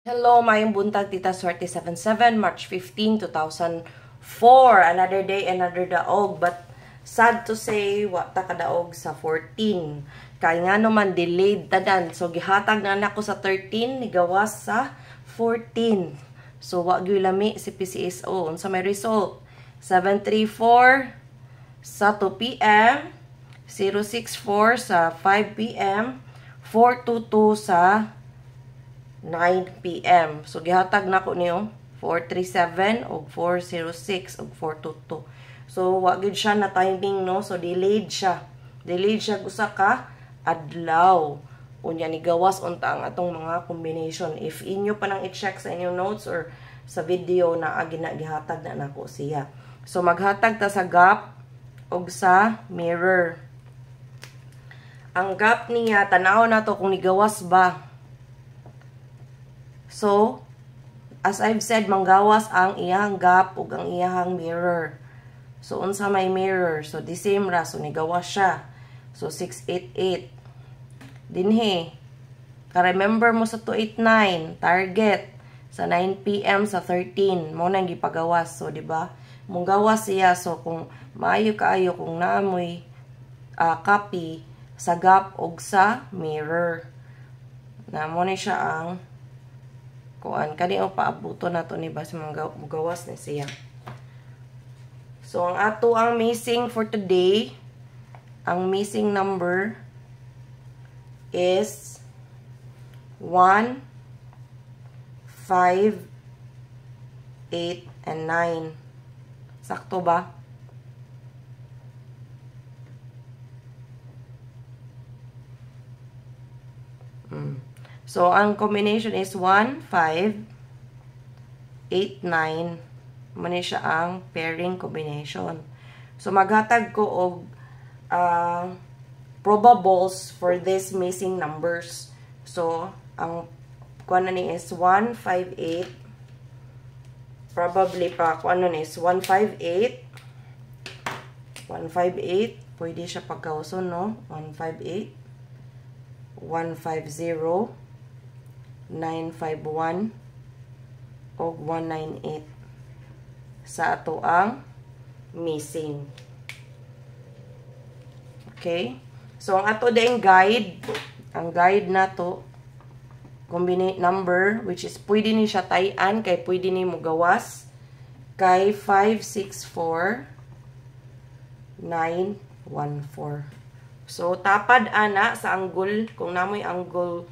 Hello, mayong buntag, Tita Swerte 77, March 15, 2004. Another day, another daog. But sad to say, wata kadaog sa 14. Kaya nga naman, delayed tadan. So, gihatag na nako sa 13, nigawas sa 14. So, wag yung lami si PCSO. Unsa may result? 734 sa 2 p.m., 064 sa 5 p.m., 422 sa 9 p.m. So, gihatag na ko niyo 437 o 406 o 422. So, wagid siya na timing, no? So, delayed siya. Delayed siya gusa ka adlaw. Unya ni gawas unta ang atong mga combination. If inyo pa nang i-check sa inyong notes or sa video na gihatag na nako siya. So, maghatag ta sa gap o sa mirror. Ang gap niya, tanaw na to kung nigawas ba. So, as I've said, manggawas ang iyang gap ug ang iyang mirror. So, unsa may mirror? So, the same ra. So, nigawas siya. So, 688. Dinhi. Ka-remember mo sa 289. Target. Sa 9 p.m. sa 13. Mo nang gipagawas. So, diba? Munggawas siya. So, kung maayo kaayo, kung naamoy copy sa gap ug sa mirror. Na mo na siya ang kuan kani o paabuto nato ni ba sa mga gawas na siya. So ang ato ang missing for today, ang missing number is 1, 5, 8 and 9. Sakto ba? So, ang combination is 1, 5, 8, 9. Muna siya ang pairing combination. So, maghatag ko og probables for this missing numbers. So, ang kuan ni is 1, 5, 8. Probably pa kuan ni is 1, 5, 8. 1, 5, 8. Pwede siya pagkauson, no? 1, 5, 8. 1, 5, 0. 951 o 198 sa ato ang missing. Okay? So, ang ato ding guide, ang guide na to, combinate number, which is pwede ni siya tayan, kay pwede ni mo gawas, kay 564 914. So, tapad ana sa angle, kung namoy angle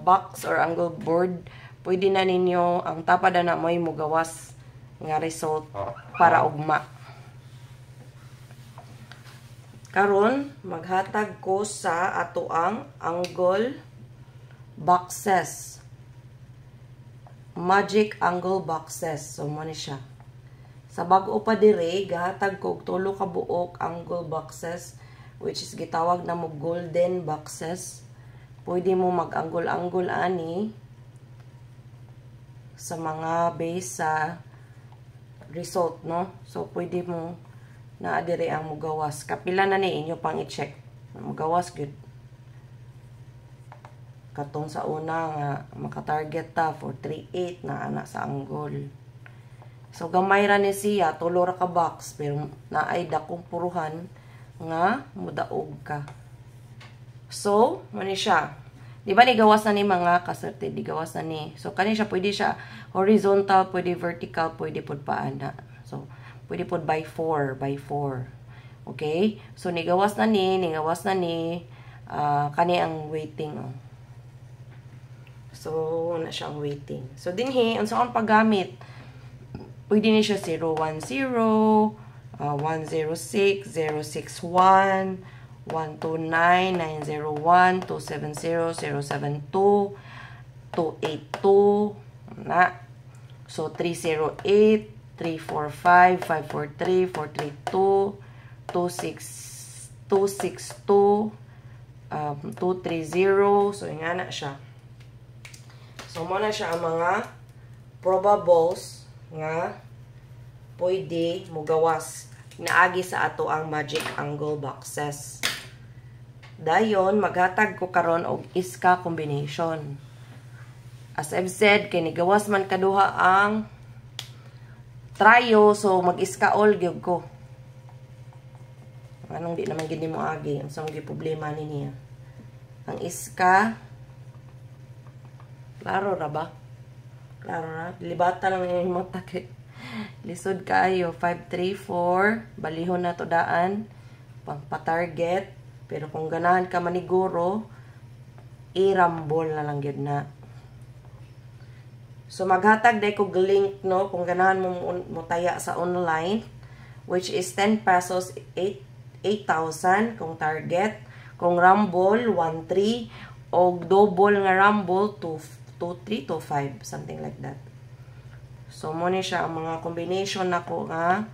box or angle board, pwede na ninyo ang tapad na mo'y mugawas nga result para ugma. Karon maghatag ko sa ato ang angle boxes. Magic angle boxes. So, mo ni siya. Sa bag-o pa dire, gahatag ko tulo ka buok angle boxes, which is gitawag na mo golden boxes. Pwede mo mag-anggol-anggol ani sa mga base sa result, no? So, pwede mo na adire ang mugawas. Kapila na ni inyo pang i-check. Mugawas, good. Katong sa una nga, makatarget ta for 3-8 na anak sa anggol. So, gamay ra ni siya, tulo ra ka box, pero naay dakong puruhan nga mudaog ka. So, mani siya. Di ba ni gawas na ni mga kaserte, di gawas na ni. So, kani siya, pwede siya horizontal, pwede vertical, pwede pod paana. So, pwede pod by 4, by 4. Okay? So, ni gawas na ni, kani ang waiting. Oh. So, na siya ang waiting. So, dinhi, unsa ang paggamit? Pwede ni siya 010, 106, 061, 129, 901, 270, 072, 282, na. So, 308, 345, 543, 432, 262, 230. So, nga na siya. So, muna siya ang mga probables nga pwede mugawas naagi sa ato ang magic angle boxes. Dayon, maghatag ko karon og iska combination. As I've said, kay nigawas man kaduha ang trio, so mag-iskaol gyud ko. Anong di naman gini mo agi, ang samong problema ni niya. Ang iska, klaro ra ba? Klaro ra, libata lang yung mata kay lisod kayo. 5, 3, 4, balihon na to daan, pang-target, pero kung ganahan ka maniguro, i-rumble na lang yun na. So, maghatag day ko link, no, kung ganahan mo taya sa online, which is 10 pesos, 8,000 kung target. Kung rumble, 1,300, o double nga rumble, 2,300 to 5, something like that. So, muna siya ang mga combination na ko nga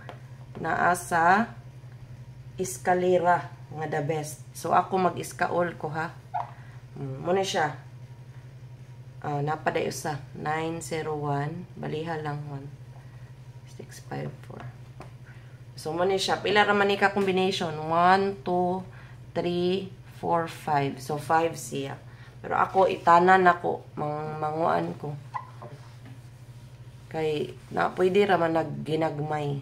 naa sa eskalera nga the best. So, ako mag-iskaol ko, ha. Muna siya. Napadayo sa 901. Baliha lang 1654. So, muna siya. Pila raman ni ka combination? 1, 2, 3, 4, 5. So, 5 siya. Pero ako, itanan ako. Manguan ko. Kay, pwede raman nagginagmay.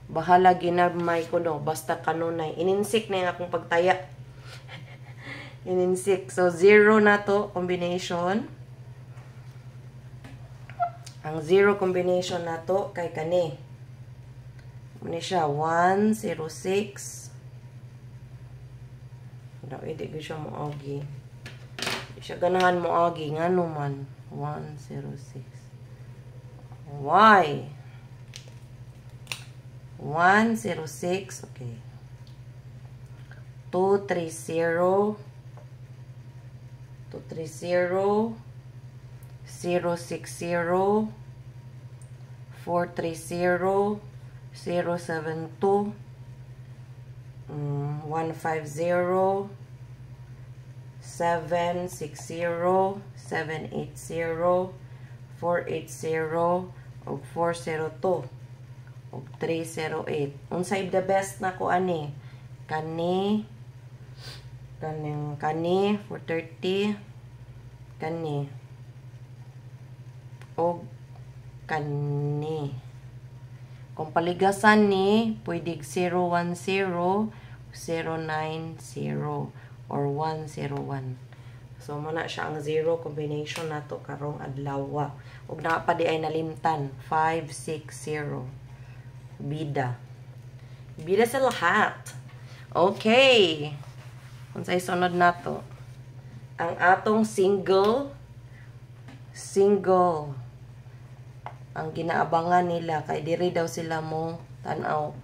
Bahala ginagmay ko, no. Basta kanunay. Ininsik na yung akong pagtaya. Ininsik. So, 0 na to, combination. Ang 0 combination na to, kay kani. Muna siya, 1, 0, 6. Hindi ko siya moagi. Hindi siya ganahan moagi. Nga naman. 1, 0, 6. Y. 1, 0, 6. Okay. 2, 3, 0. 2, 3, 0. 0, 6, 0. 4, 3, 0. 0, 7, 2. 1, 5, 0. 7, 6, 0. 7, 8, 0. 4, 8, 0. O 4, 0, 2. O 3, 0, 8. Unsay the best na ko ani? Kani 430. Kani. O kani. Kung paligasan ni, pwede 010, 090, or 101. So, muna siya ang 0 combination na to karong adlaw. Ug na pa di ay nalimtan. 560. Bida. Bida sa lahat. Okay. Kung sa'y sunod na to. Ang atong single. Ang ginaabangan nila. Kay diri daw sila mo tanaw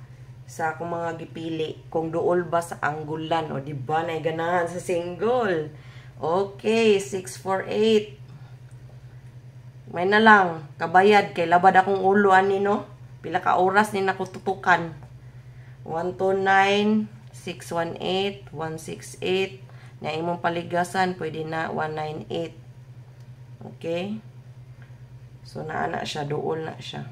sa akong mga gipili. Kung duol ba sa anggulan. O diba na ganahan sa single. Okay. 648. May na lang. Kabayad. Kay labad akong ulo ani no. Pila ka oras ni nakututukan. 129, 618, 168. Na imong paligasan, pwede na 198. Okay? So, naana siya. Dool na siya.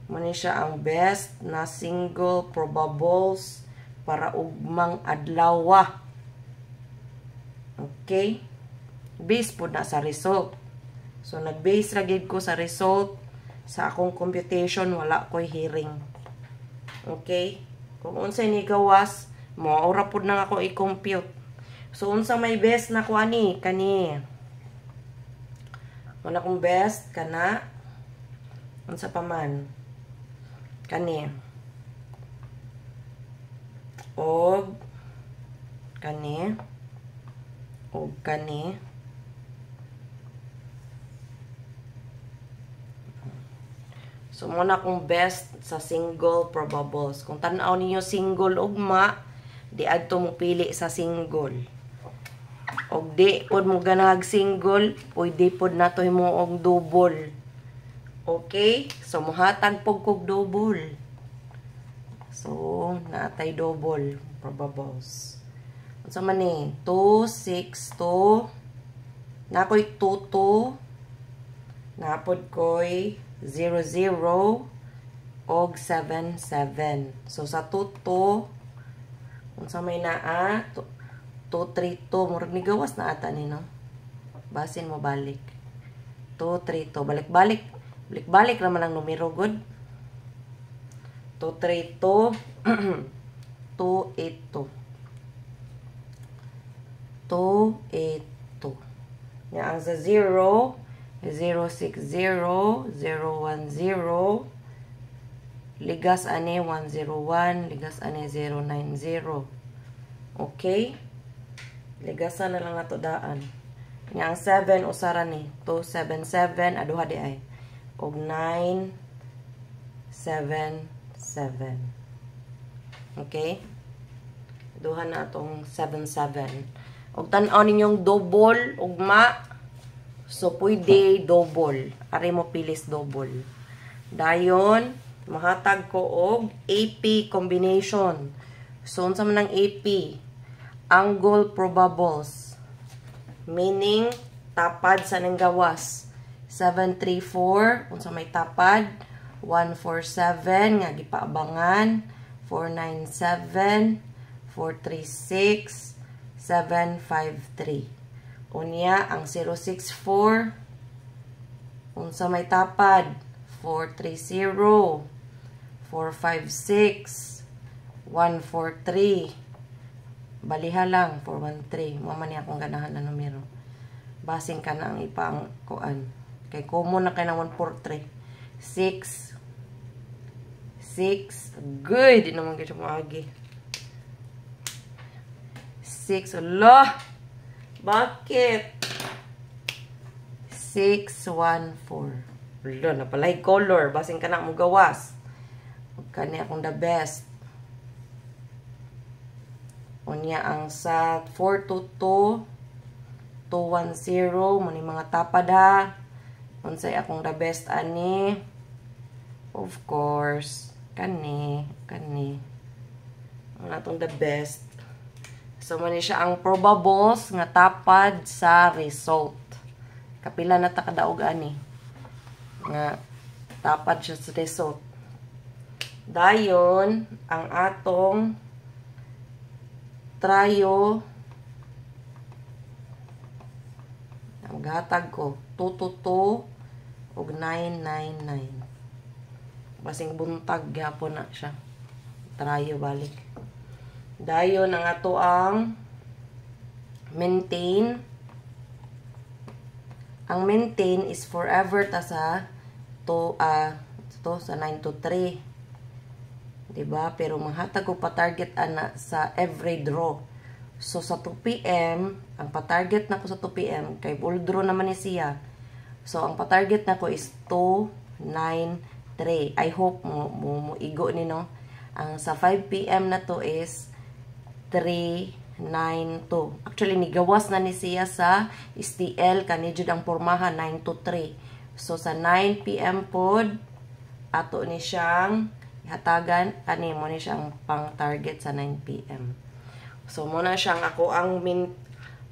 Muna siya ang best na single probables para ugmang adlaw. Okay? Base po na sa result. So, nag-base ragid ko sa result. Sa akong computation, wala ko'y hearing. Okay? Kung unsay ni gawas, maura po na ako i-compute. So, unsa may best na ko ani? Kani. Wala kong best, kana. Unsa pa man. Kani. Og. Kani. Og kani. So, muna kong best sa single probables. Kung tanaw ninyo single ugma, di adto mo pili sa single. Og di pod mo ganag single, pwede pod na to mo og double. Okay? So, muhatag pog kog double. So, naatay double probables. Unsa man ni? 2, 6, 2. Nakoy 2, 2. Napod koy 0, 0, og 7, 7. So, sa 2, 2, kung sa may naa, 2, 3, 2, murag ni gawas na ata ni, no? Basin mo balik. 232. Balik-balik. Balik-balik naman ang numero, good. 232. 282. 282. Yan ang sa 0. 060. 010. Ligas ani 101. Ligas ani 090. Okay? Ligasan na lang nato daan. Yang 7 usara ni 277 aduha di ay. Og 977. Okay? Duha na atong 77. Og tan-aw ninyong double ugma. So pwede double. Ari mo pilis double. Dayon mahatag ko og AP combination. So unsa man ang AP? Angle probables. Meaning, tapad sa nang gawas. 734, kung sa may tapad. 147, nga gipaabangan. 497, 436, 753. Unya, ang 064, kung sa may tapad. 430, 456, 143, baliha lang, 413. Mama niya akong ganahan na numero. Basing ka na ang ipang kuan. Kay common na kayo na 143. 6. 6. Good. Di naman kayo maagi. 6. Allah! Bakit? 614. Wala, napalay color. Basing ka na mong gawas. Huwag ka niya akong the best. Unya ang sa 422 210 muni mga tapad ha. Unsay akong the best ani? Of course, kani. Ang atong the best. So muni siya ang probables nga tapad sa result. Kapila na ta kadaog ani nga tapad siya sa result. Dayon ang atong trayo ang gatag ko 222 og 999 basing buntag gyapon na siya trayo balik. Dayon ang ato ang maintain. Ang maintain is forever ta sa sa 9 to 3. Diba? Pero mahatag ko pa-target ana sa every draw. So, sa 2 p.m., ang pa-target na ko sa 2 p.m., kay full draw naman ni siya. So, ang pa-target na ko is 293. I hope mo igo ni, no? Ang sa 5 p.m. na to is 392. Actually, nigawas na ni siya sa STL. Kanijud ang pormahan, 923. So, sa 9 p.m. pod, ato ni siyang hatagan, ani mo ni siyang pang target sa 9 p.m. So, muna siyang ako ang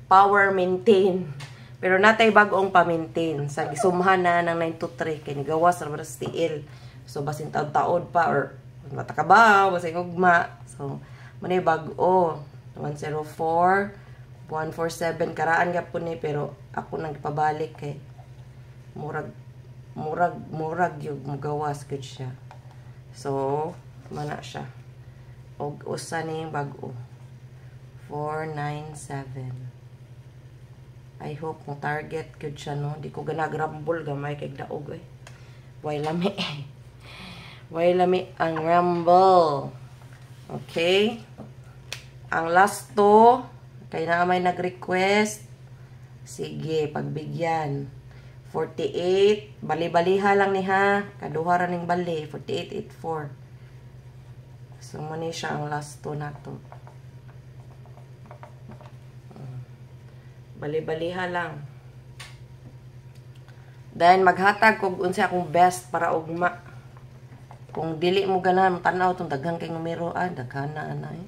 power maintain. Pero natay bagong pa-maintain. Sa gisumhan na ng 9 to 3, kaya nigawas na sa TL. So, basin taod-taod pa, or matakabaw, basin ugma. So, muna bago. 104, 147, karaan ka po ni, pero ako nang ipabalik kay murag yung magawas good siya. So, mana siya. Og usa ni bag-o. 497. I hope mo target good siya, no? Di ko ganagrambol gamay kay daog eh. Way lami. Way lami ang rumble. Okay? Ang last to, kay na may nag-request. Sige, pagbigyan. 48, bali-baliha lang ni ha. Kaduha ra ning bali, 4884. So muni siya ang last to nato. Bali-baliha lang. Then maghatag kog unsa akong best para ugma. Kung dili mo ganahan tanaw tong daghang kay numero, daghan na anay.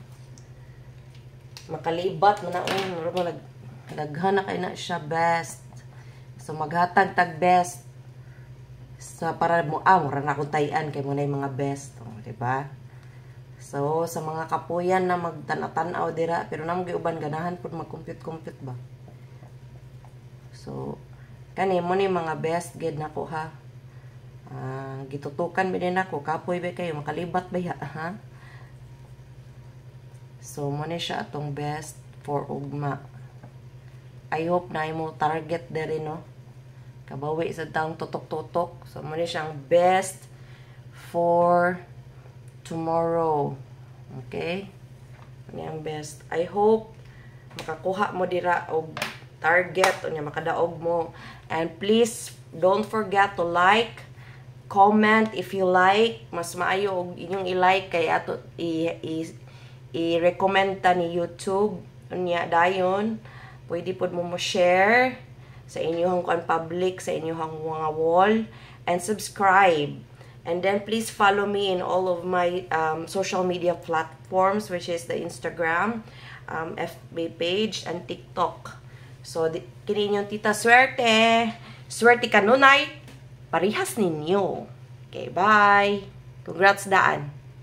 Makalibat man na daghan na kay na siya best. So, maghatag tag best. So, para mo, mura na akong tayan kay mo na yung mga best. Diba? So, sa mga kapuyan na magtanatanaw dira, pero namang giuban ganahan po mag-compute-compute ba? So, kani mo ni mga best gid nako ha. Gitutukan ba din ako, kapoy ba kayo, makalibat ba ya, ha? So, mo ni siya atong best for ugma. I hope na imo target dere no. Kabawi sa taong tutok-tutok. So, mo ni siyang best for tomorrow. Okay? Ano yung best? I hope makakuha mo dira og target o niya makadaog mo. And please, don't forget to like, comment if you like. Mas maayo og inyong i-like kay ato i-recommend ta ni YouTube. Unya dayon, pwede pod mo share sa inyong public, sa inyong mga wall, and subscribe. And then please follow me in all of my social media platforms, which is the Instagram, FB page, and TikTok. So, kini inyong tita Swerte. Swerte kanunay, parihas ninyo. Okay, bye. Congrats daan.